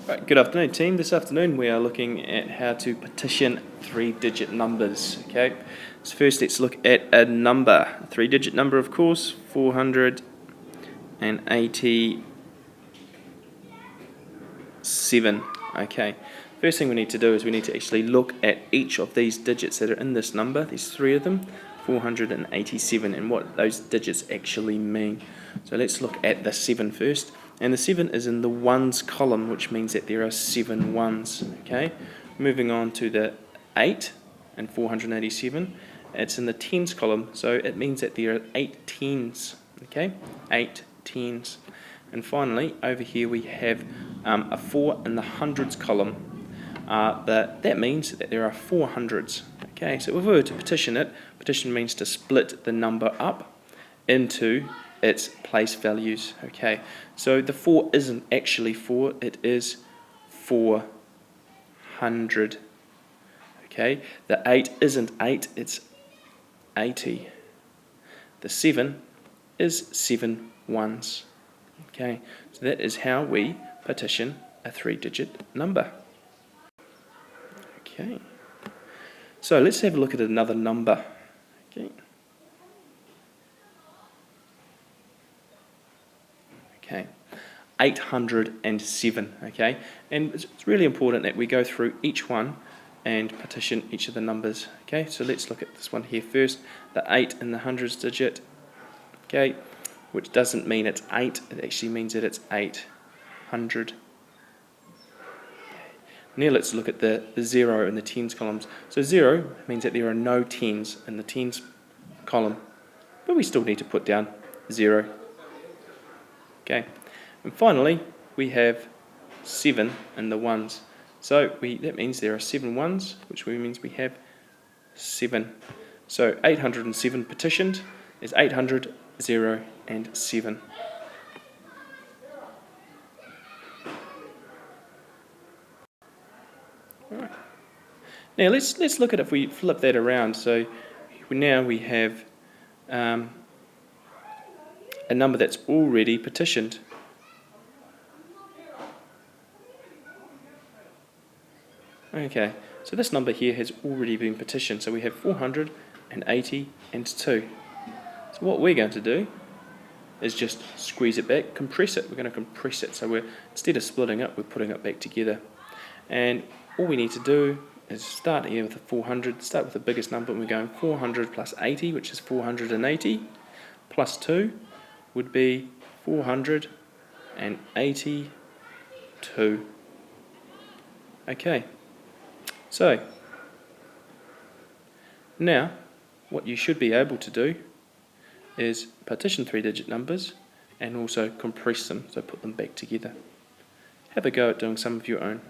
Right, good afternoon team. This afternoon we are looking at how to partition 3-digit numbers. Okay, so first let's look at a number, a 3-digit number of course, 487. Okay, first thing we need to do is we need to actually look at each of these digits that are in this number, these three of them, 487, and what those digits actually mean. So let's look at the 7 first. And the 7 is in the ones column, which means that there are 7 ones. Okay, moving on to the 8 and 487, it's in the tens column, so it means that there are 8 tens. Okay, 8 tens. And finally, over here we have a 4 in the hundreds column. That means that there are 4 hundreds. Okay, so if we were to partition it, partition means to split the number up into its place values. Okay, so the 4 isn't actually 4, it is 400. Okay, the 8 isn't 8, it's 80. The 7 is 7 ones. Okay, so that is how we partition a 3-digit number. Okay, so let's have a look at another number. Okay. Okay, 807, okay, and it's really important that we go through each one and partition each of the numbers. Okay, so let's look at this one here first, the 8 in the hundreds digit, okay, which doesn't mean it's 8, it actually means that it's 800. Now let's look at the 0 in the tens columns. So 0 means that there are no tens in the tens column, but we still need to put down 0. Okay, and finally we have 7 in the ones. So that means there are 7 ones, which means we have 7. So 807 partitioned is 800, 0, and 7. Alright. Now let's look at if we flip that around. So now we have a number that's already partitioned. Okay, so this number here has already been partitioned, so we have 480 and 2. So what we're going to do is just squeeze it back, compress it. We're going to compress it, so instead of splitting it, we're putting it back together. And all we need to do is start here with the 400, start with the biggest number, and we're going 400 plus 80, which is 480, plus 2 would be 482. Okay, so now what you should be able to do is partition 3-digit numbers and also compress them, so put them back together. Have a go at doing some of your own.